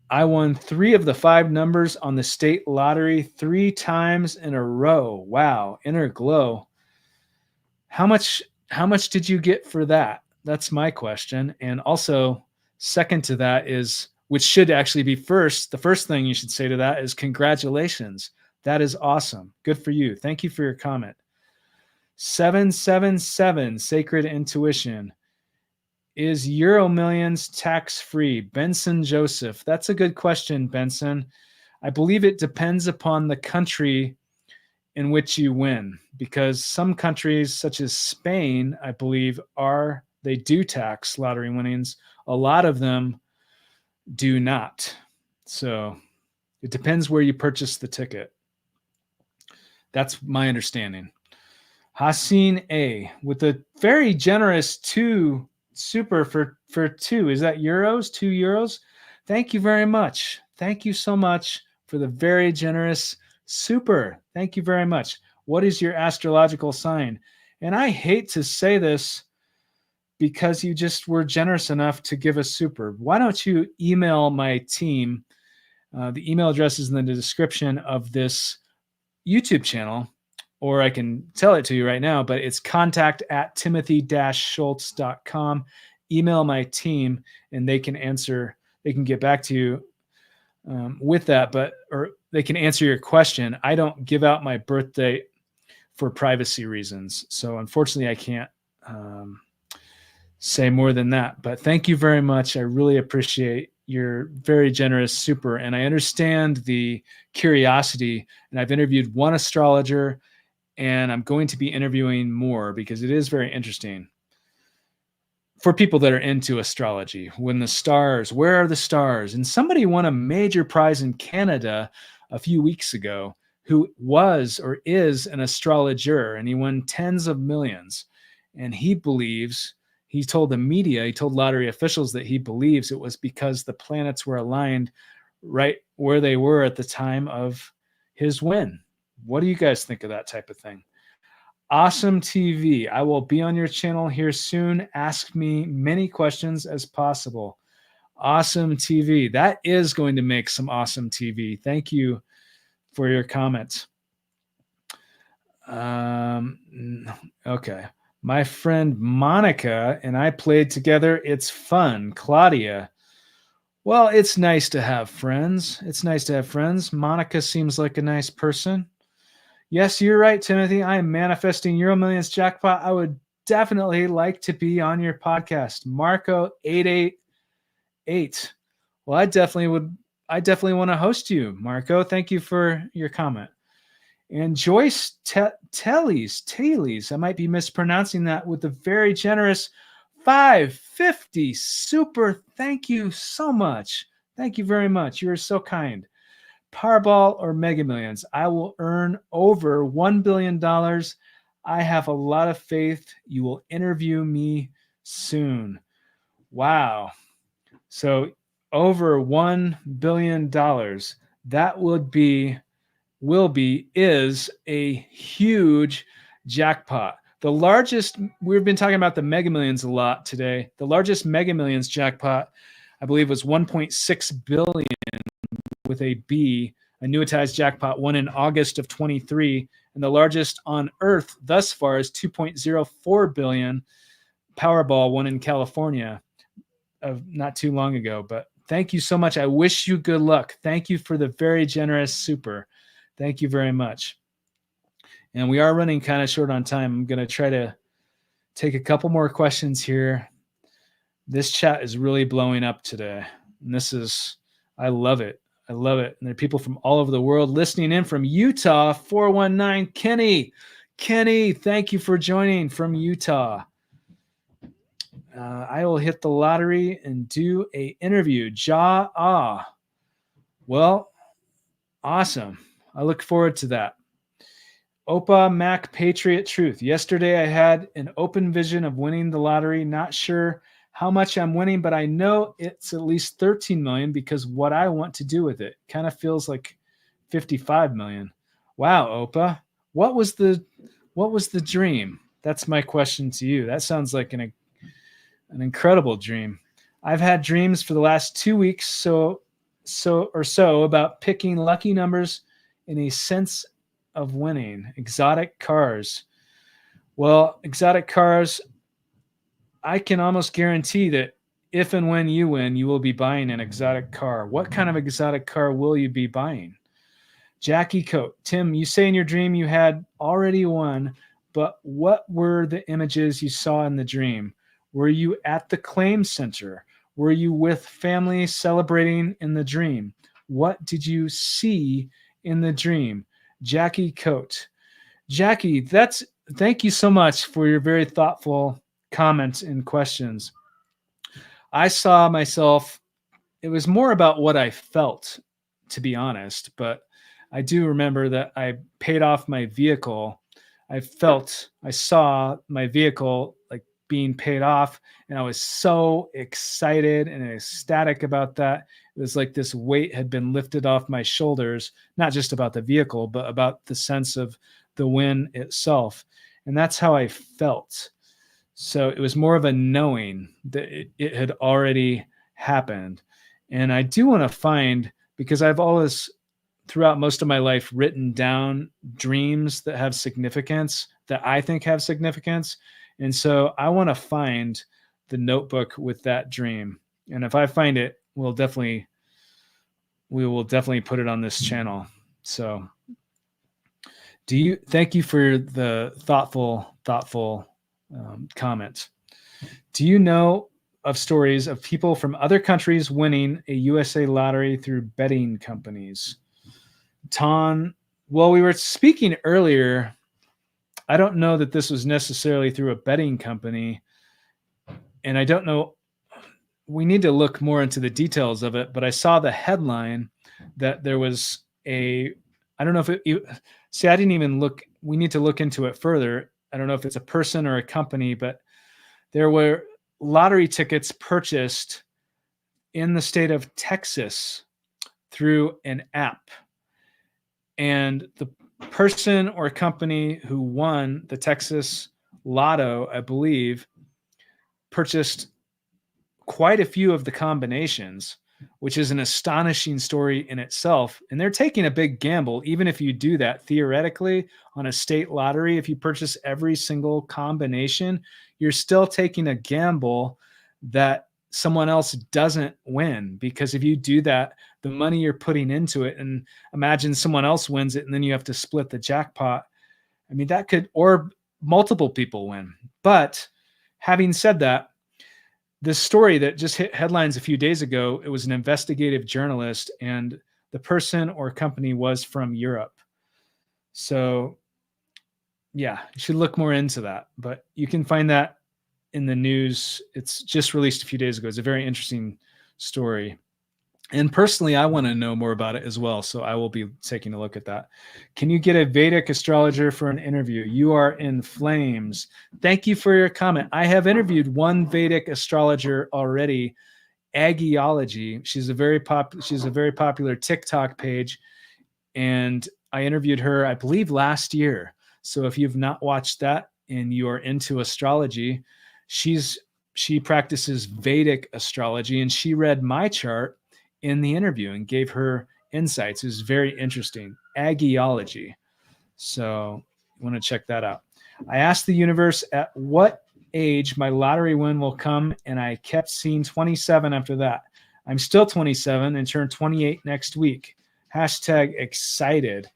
I won 3 of the 5 numbers on the state lottery 3 times in a row. Wow, inner glow. How much did you get for that? That's my question. And also, second to that is, which should actually be first, the first thing you should say to that is congratulations. That is awesome. Good for you. Thank you for your comment. 777 Sacred Intuition. Is Euro Millions tax-free? Benson Joseph. That's a good question, Benson. I believe it depends upon the country in which you win, because some countries, such as Spain, I believe, they do tax lottery winnings. A lot of them do not. So it depends where you purchase the ticket. That's my understanding. Haseen A with a very generous 2 super for 2. Is that euros? 2 euros? Thank you very much. Thank you so much for the very generous super. Thank you very much. What is your astrological sign? And I hate to say this because you just were generous enough to give a super. Why don't you email my team? The email address is in the description of this YouTube channel, or I can tell it to you right now, but it's contact@timothy-schultz.com. Email my team and they can get back to you with that, or they can answer your question. I don't give out my birthday for privacy reasons. So unfortunately I can't say more than that, but thank you very much. I really appreciate your very generous super. And I understand the curiosity, and I've interviewed one astrologer and I'm going to be interviewing more because it is very interesting for people that are into astrology. When the stars, where are the stars? And somebody won a major prize in Canada a few weeks ago who was or is an astrologer, and he won tens of millions. And he believes, he told the media, he told lottery officials that he believes it was because the planets were aligned right where they were at the time of his win. What do you guys think of that type of thing? Awesome TV. I will be on your channel here soon. Ask me many questions as possible. Awesome TV. That is going to make some awesome TV. Thank you for your comments. Okay. My friend Monica and I played together. It's fun. Claudia. Well, it's nice to have friends. It's nice to have friends. Monica seems like a nice person. Yes, you're right, Timothy. I am manifesting Euro Millions jackpot. I would definitely like to be on your podcast. Marco 888. Well, I definitely want to host you, Marco. Thank you for your comment. And Joyce Talley's, I might be mispronouncing that, with a very generous 550 super. Thank you so much. Thank you very much. You are so kind. Powerball or Mega Millions, I will earn over $1 billion. I have a lot of faith you will interview me soon. Wow. So over $1 billion, that is a huge jackpot. The largest, we've been talking about the Mega Millions a lot today. The largest Mega Millions jackpot, I believe, was 1.6 billion with a B, annuitized jackpot, won in August of 23, and the largest on Earth thus far is 2.04 billion. Powerball, won in California of not too long ago. But thank you so much. I wish you good luck. Thank you for the very generous super. Thank you very much. And we are running kind of short on time. I'm going to try to take a couple more questions here. This chat is really blowing up today. And I love it. I love it. And there are people from all over the world listening in from Utah, 419. Kenny, thank you for joining from Utah. I will hit the lottery and do an interview. Well, awesome. I look forward to that. Opa Mac Patriot Truth. Yesterday I had an open vision of winning the lottery. Not sure how much I'm winning, but I know it's at least 13 million because what I want to do with it kind of feels like 55 million. Wow, Opa. What was the dream? That's my question to you. That sounds like an incredible dream. I've had dreams for the last 2 weeks so about picking lucky numbers in a sense of winning. Exotic cars. Well, exotic cars, I can almost guarantee that if and when you win, you will be buying an exotic car. What kind of exotic car will you be buying? Jackie Coat. Tim, you say in your dream you had already won, but what were the images you saw in the dream? Were you at the claim center? Were you with family celebrating in the dream? What did you see in the dream? Jackie Coat. Jackie, thank you so much for your very thoughtful comments and questions. I saw myself it was more about what I felt, to be honest. But I do remember that I paid off my vehicle. I saw my vehicle like being paid off, and I was so excited and ecstatic about that. It was like this weight had been lifted off my shoulders, not just about the vehicle, but about the sense of the win itself. And that's how I felt. So it was more of a knowing that it had already happened. And I do want to find, because I've always, throughout most of my life, written down dreams that have significance, that I think have significance. And so I want to find the notebook with that dream. And if I find it, we will definitely put it on this channel. So thank you for the thoughtful comments. Do you know of stories of people from other countries winning a USA lottery through betting companies? Ton, well, we were speaking earlier. I don't know that this was necessarily through a betting company, and I don't know. We need to look more into the details of it, but I saw the headline that there was I don't know if see, I didn't even look. We need to look into it further. I don't know if it's a person or a company, but there were lottery tickets purchased in the state of Texas through an app. And the person or company who won the Texas Lotto, I believe, purchased quite a few of the combinations, which is an astonishing story in itself. And they're taking a big gamble. Even if you do that theoretically on a state lottery, if you purchase every single combination, you're still taking a gamble that someone else doesn't win. Because if you do that, the money you're putting into it, and imagine someone else wins it and then you have to split the jackpot. I mean, that could, or multiple people win. But having said that, this story that just hit headlines a few days ago, it was an investigative journalist, and the person or company was from Europe. So yeah, you should look more into that, but you can find that in the news. It's just released a few days ago. It's a very interesting story. And personally, I want to know more about it as well. So I will be taking a look at that. Can you get a Vedic astrologer for an interview? You are in flames. Thank you for your comment. I have interviewed one Vedic astrologer already, Agiology. She's a very popular TikTok page. And I interviewed her, I believe, last year. So if you've not watched that and you are into astrology, she practices Vedic astrology, and she read my chart in the interview and gave her insights. It was very interesting. Agiology. So you want to check that out. I asked the universe at what age my lottery win will come, and I kept seeing 27 after that. I'm still 27 and turn 28 next week. Hashtag excited.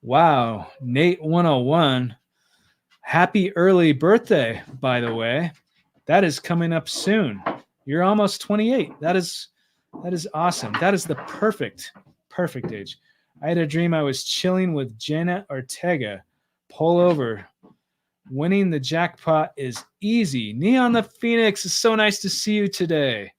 Wow. Nate 101. Happy early birthday, by the way. That is coming up soon. You're almost 28. That is awesome. That is the perfect age. I had a dream I was chilling with Jenna Ortega. Pull over. Winning the jackpot is easy. Neon the Phoenix, is so nice to see you today.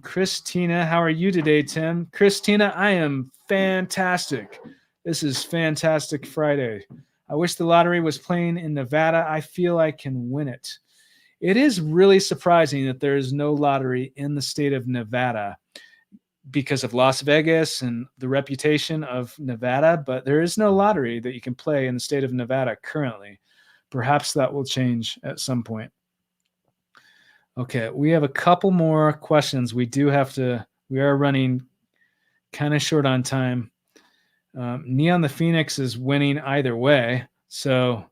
Christina, how are you today, Tim? Christina, I am fantastic. This is Fantastic Friday. I wish the lottery was playing in Nevada. I feel I can win it. It is really surprising that there is no lottery in the state of Nevada because of Las Vegas and the reputation of Nevada, but there is no lottery that you can play in the state of Nevada currently. Perhaps that will change at some point. Okay, we have a couple more questions. We are running kind of short on time. Neon the Phoenix is winning either way. So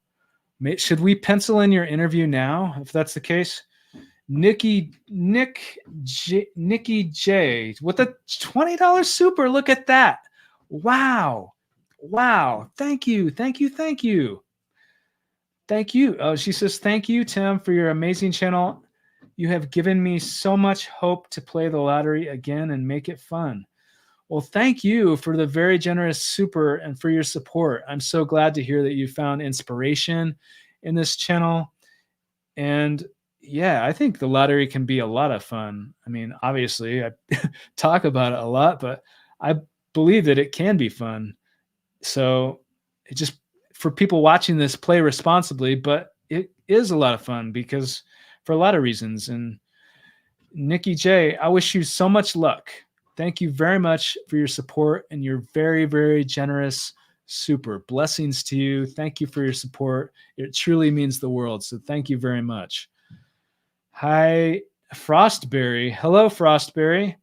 should we pencil in your interview now, if that's the case? Nikki J with a $20 super. Look at that. Wow. Thank you. Oh, she says, thank you, Tim, for your amazing channel. You have given me so much hope to play the lottery again and make it fun. Well, thank you for the very generous super and for your support. I'm so glad to hear that you found inspiration in this channel. And Yeah, I think the lottery can be a lot of fun. I mean, obviously, I talk about it a lot, but I believe that it can be fun. So it just for people watching this, play responsibly, but it is a lot of fun because for a lot of reasons. And Nikki J, I wish you so much luck. Thank you very much for your support and your very, very generous super. Blessings to you. Thank you for your support. It truly means the world. So thank you very much. Hi, Frostberry. Hello, Frostberry.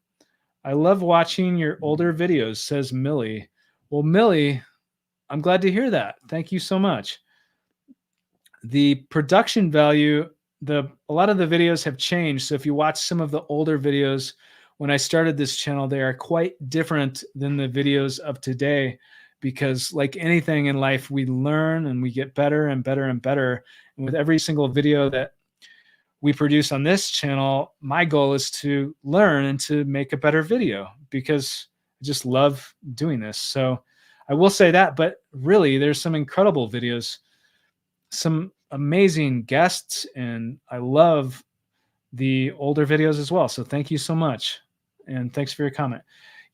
I love watching your older videos, says Millie. Well, Millie, I'm glad to hear that. Thank you so much. The production value, a lot of the videos have changed. So if you watch some of the older videos when I started this channel, they are quite different than the videos of today because like anything in life, we learn and we get better and better and better. And with every single video that we produce on this channel, my goal is to learn and to make a better video because I just love doing this. So I will say that, but really there's some incredible videos, some amazing guests, and I love the older videos as well. So thank you so much. And thanks for your comment.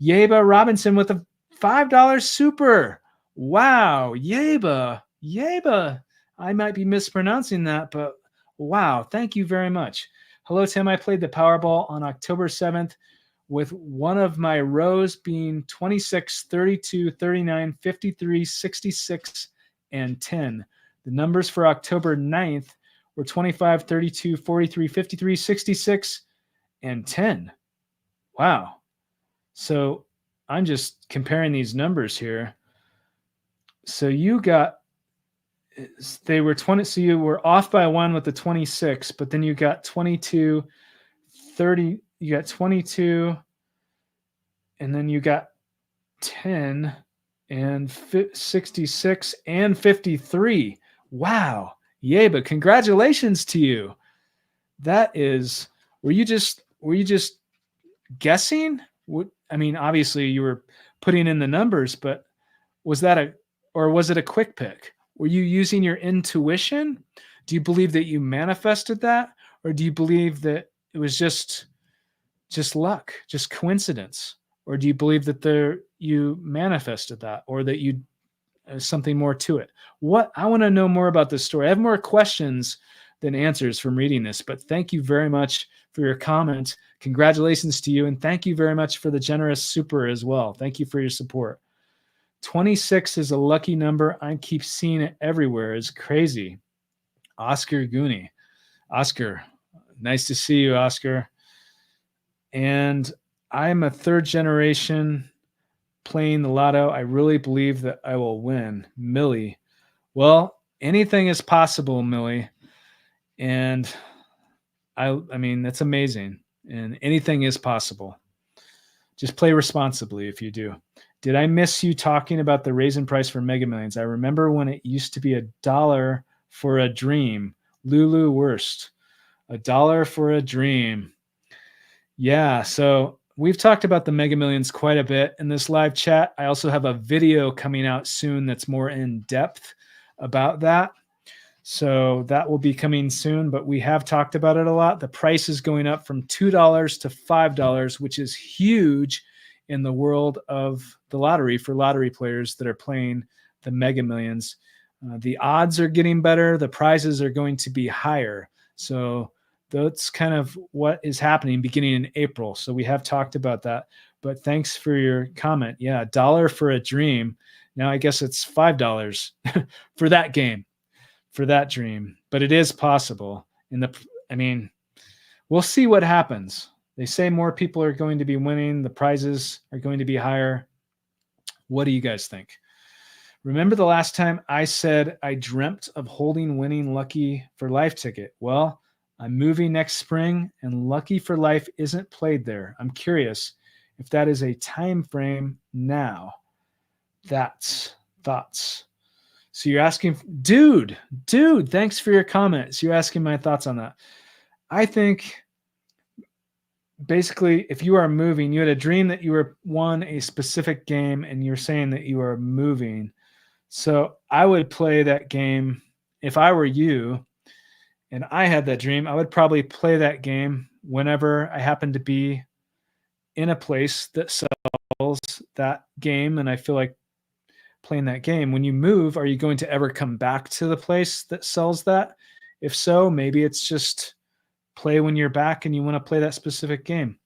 Yeba Robinson with a $5 super. Wow. Yeba. I might be mispronouncing that, but wow. Thank you very much. Hello, Tim. I played the Powerball on October 7th with one of my rows being 26, 32, 39, 53, 66, and 10. The numbers for October 9th were 25, 32, 43, 53, 66, and 10. Wow. So I'm just comparing these numbers here. So you got, they were 20, so you were off by one with the 26, but then you got 22, 30, you got 22, and then you got 10 and 66 and 53. Wow. Yay, but congratulations to you. That is, were you just guessing? I mean, obviously you were putting in the numbers, but was that or was it a quick pick? Were you using your intuition? Do you believe that you manifested that? Or do you believe that it was just luck, just coincidence? Or do you believe that you manifested that, or that you something more to it? What I want to know more about this story. I have more questions than answers from reading this, but thank you very much for your comment. Congratulations to you, and thank you very much for the generous super as well. Thank you for your support. 26 is a lucky number. I keep seeing it everywhere. It's crazy. Oscar Gooney. Oscar, nice to see you, Oscar. And I'm a third generation playing the lotto. I really believe that I will win. Millie. Well, anything is possible, Millie. And I mean, that's amazing. And anything is possible. Just play responsibly if you do. Did I miss you talking about the raisin price for Mega Millions? I remember when it used to be $1 for a dream. Lulu Worst. $1 for a dream. Yeah, so we've talked about the Mega Millions quite a bit in this live chat. I also have a video coming out soon that's more in depth about that. So that will be coming soon, but we have talked about it a lot. The price is going up from $2 to $5, which is huge in the world of the lottery for lottery players that are playing the Mega Millions. The odds are getting better. The prizes are going to be higher. So that's kind of what is happening beginning in April. So we have talked about that, but thanks for your comment. Yeah, $1 for a dream. Now I guess it's $5 for that game, for that dream, but it is possible. I mean, we'll see what happens. They say more people are going to be winning. The prizes are going to be higher. What do you guys think? Remember the last time I said I dreamt of holding winning Lucky for Life ticket? Well, I'm moving next spring, and Lucky for Life isn't played there. I'm curious if that is a time frame now. That's thoughts. So you're asking, dude, thanks for your comments. You're asking my thoughts on that. I think basically if you are moving, you had a dream that you won a specific game and you're saying that you are moving. So I would play that game if I were you, and I had that dream, I would probably play that game whenever I happen to be in a place that sells that game and I feel like playing that game. When you move, are you going to ever come back to the place that sells that? If so, maybe it's just play when you're back and you want to play that specific game.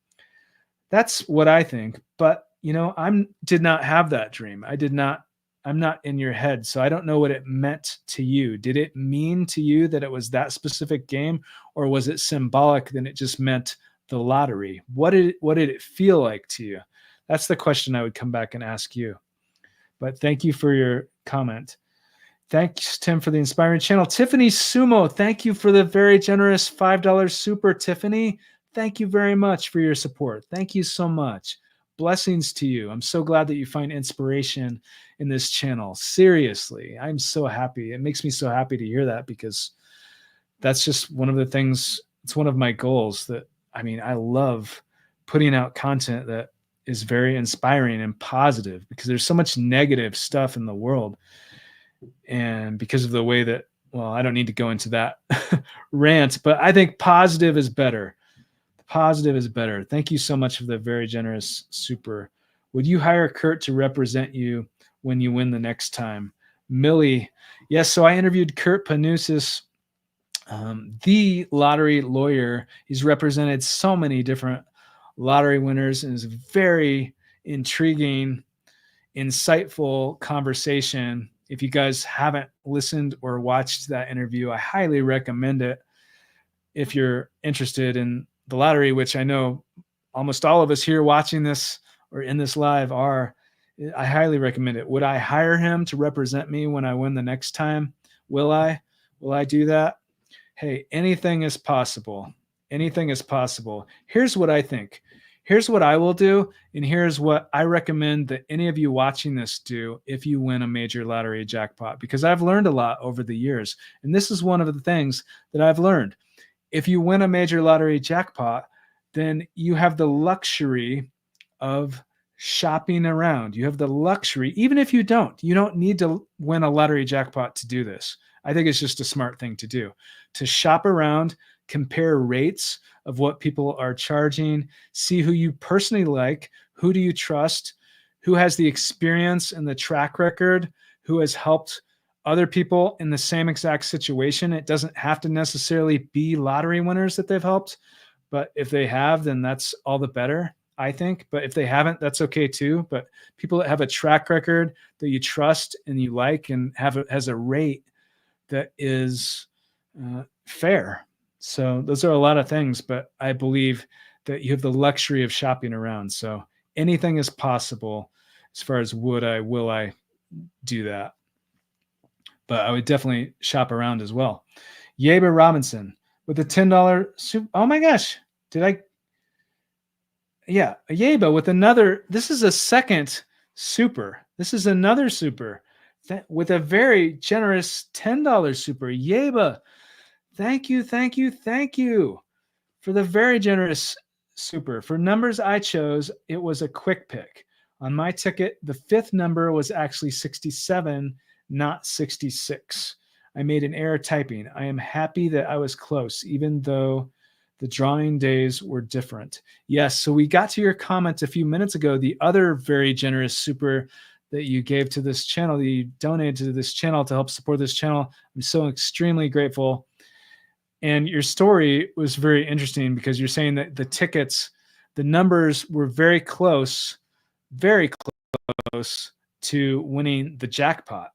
That's what I think. But I'm did not have that dream. I'm not in your head, so I don't know what it meant to you. Did it mean to you that it was that specific game, or was it symbolic that it just meant the lottery? What did it feel like to you? That's the question I would come back and ask you. But thank you for your comment. Thanks, Tim, for the inspiring channel. Tiffany Sumo, thank you for the very generous $5 super, Tiffany. Thank you very much for your support. Thank you so much. Blessings to you. I'm so glad that you find inspiration in this channel. Seriously, I'm so happy. It makes me so happy to hear that, because that's just one of the things, it's one of my goals that, I love putting out content that is very inspiring and positive, because there's so much negative stuff in the world. And because of the way that, well, I don't need to go into that rant, but I think positive is better. Positive is better. Thank you so much for the very generous super. Would you hire Kurt to represent you when you win the next time? Millie, yes. So I interviewed Kurt Panusis, the lottery lawyer. He's represented so many different lottery winners and is a very intriguing, insightful conversation. If you guys haven't listened or watched that interview, I highly recommend it. If you're interested in the lottery, which I know almost all of us here watching this or in this live are, I highly recommend it. Would I hire him to represent me when I win the next time? Will I do that? Hey, anything is possible. Anything is possible. Here's what I think. Here's what I will do, and here's what I recommend that any of you watching this do if you win a major lottery jackpot, because I've learned a lot over the years, and this is one of the things that I've learned. If you win a major lottery jackpot, then you have the luxury of shopping around. You have the luxury, even if you don't need to win a lottery jackpot to do this. I think it's just a smart thing to do, to shop around, compare rates of what people are charging, see who you personally like, who do you trust, who has the experience and the track record, who has helped other people in the same exact situation. It doesn't have to necessarily be lottery winners that they've helped, but if they have, then that's all the better, I think. But if they haven't, that's okay too. But people that have a track record that you trust and you like and has a rate that is fair. So those are a lot of things, but I believe that you have the luxury of shopping around. So anything is possible as far as will I do that. But I would definitely shop around as well. Yeber Robinson with a $10 super. Oh my gosh. Yeah, Yeba with another. This is a second super. This is another super with a very generous $10 super. Yeba, thank you for the very generous super. For numbers I chose, it was a quick pick. On my ticket, the fifth number was actually 67, not 66. I made an error typing. I am happy that I was close, even though the drawing days were different. Yes, so we got to your comment a few minutes ago. The other very generous super that you gave to this channel, that you donated to this channel to help support this channel. I'm so extremely grateful. And your story was very interesting, because you're saying that the tickets, the numbers were very close to winning the jackpot.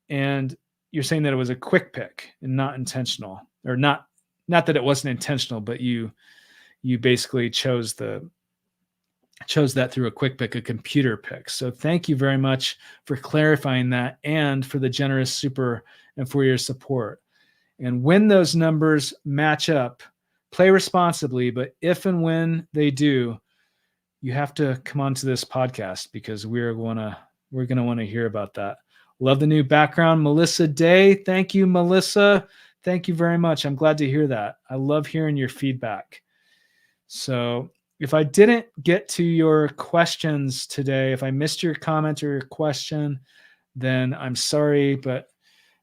And you're saying that it was a quick pick and not intentional, or not that it wasn't intentional, but you basically chose that through a quick pick, a computer pick. So thank you very much for clarifying that, and for the generous super, and for your support. And when those numbers match up, play responsibly, but if and when they do, you have to come onto this podcast, because we're going to want to hear about that. Love the new background, Melissa Day. Thank you, Melissa. Thank you very much. I'm glad to hear that. I love hearing your feedback. So if I didn't get to your questions today, if I missed your comment or your question, then I'm sorry, but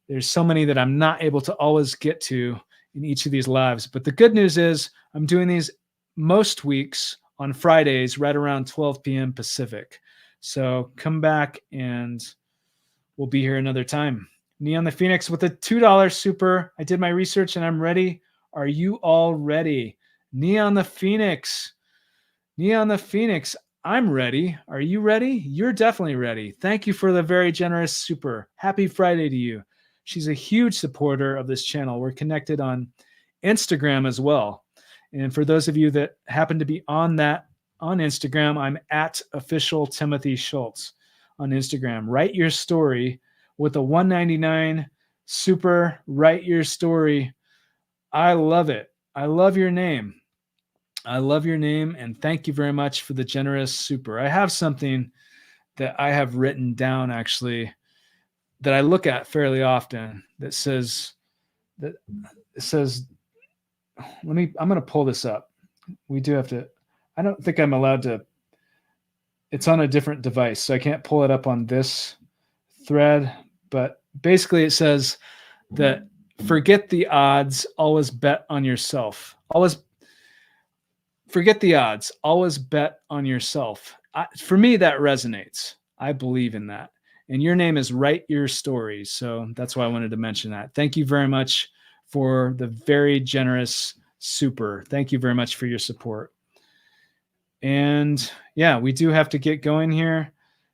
there's so many that I'm not able to always get to in each of these lives. But the good news is I'm doing these most weeks on Fridays right around 12 p.m. Pacific. So come back and we'll be here another time. Neon the Phoenix with a $2 super. I did my research and I'm ready. Are you all ready? Neon the Phoenix. Neon the Phoenix. I'm ready. Are you ready? You're definitely ready. Thank you for the very generous super. Happy Friday to you. She's a huge supporter of this channel. We're connected on Instagram as well. And for those of you that happen to be on Instagram, I'm at official Timothy Schultz on Instagram. Write your story with a $1.99 super. Write your story. I love it. I love your name. I love your name, and thank you very much for the generous super. I have something that I have written down actually that I look at fairly often that says I'm going to pull this up. We do have to, I don't think I'm allowed to, it's on a different device, so I can't pull it up on this thread, but basically it says that forget the odds, always bet on yourself. Forget the odds, always bet on yourself. For me, that resonates. I believe in that. And your name is Write Your Story. So that's why I wanted to mention that. Thank you very much for the very generous super. Thank you very much for your support. And yeah, we do have to get going here.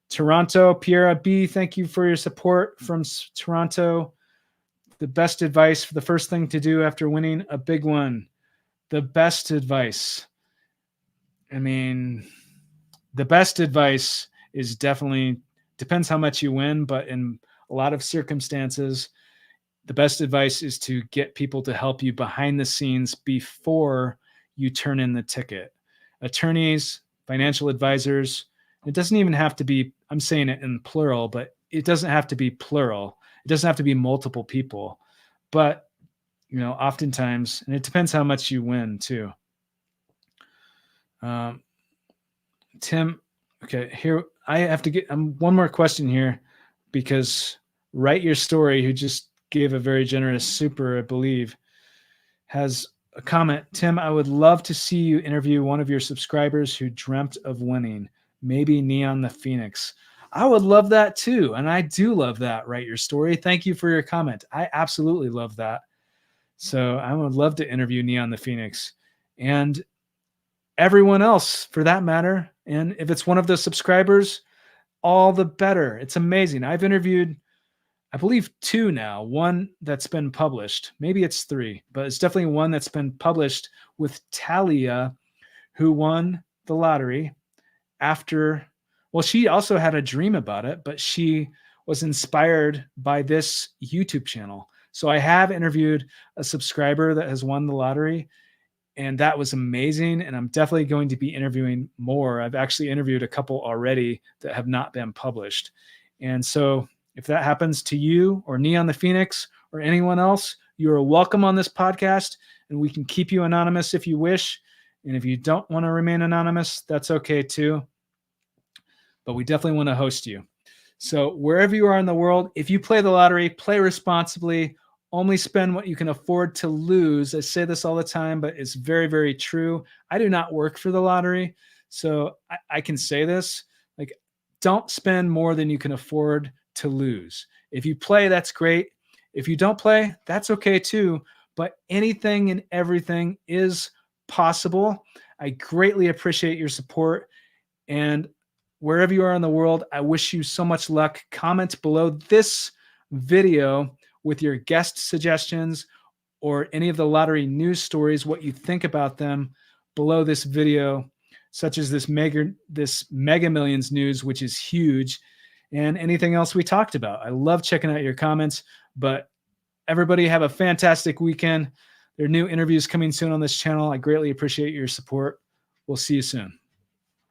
Toronto, Piera B, thank you for your support from Toronto. The best advice for the first thing to do after winning a big one. The best advice. I mean, the best advice is definitely, depends how much you win, but in a lot of circumstances, the best advice is to get people to help you behind the scenes before you turn in the ticket. Attorneys, financial advisors, it doesn't even have to be, I'm saying it in plural, but it doesn't have to be plural. It doesn't have to be multiple people, but oftentimes, and it depends how much you win too. Tim, okay, here I have to get one more question here because Write Your Story, who just gave a very generous super, I believe, has a comment. Tim, I would love to see you interview one of your subscribers who dreamt of winning, maybe Neon the Phoenix. I would love that too. And I do love that. Write Your Story. Thank you for your comment. I absolutely love that. So I would love to interview Neon the Phoenix and everyone else for that matter. And if it's one of the subscribers, all the better. It's amazing. I've interviewed, I believe, 2 now, one that's been published. Maybe it's 3, but it's definitely one that's been published with Talia, who won the lottery after, well, she also had a dream about it, but she was inspired by this YouTube channel. So I have interviewed a subscriber that has won the lottery, and that was amazing. And I'm definitely going to be interviewing more. I've actually interviewed a couple already that have not been published. And so if that happens to you or Neon the Phoenix or anyone else, you are welcome on this podcast, and we can keep you anonymous if you wish. And if you don't want to remain anonymous, that's okay too. But we definitely want to host you. So wherever you are in the world, if you play the lottery, play responsibly. Only spend what you can afford to lose. I say this all the time, but it's very, very true. I do not work for the lottery, so I can say this. Like, don't spend more than you can afford to lose. If you play, that's great. If you don't play, that's okay too. But anything and everything is possible. I greatly appreciate your support. And wherever you are in the world, I wish you so much luck. Comment below this video with your guest suggestions or any of the lottery news stories, what you think about them below this video, such as this Mega Millions news, which is huge, and anything else we talked about. I love checking out your comments, but everybody have a fantastic weekend. There are new interviews coming soon on this channel. I greatly appreciate your support. We'll see you soon.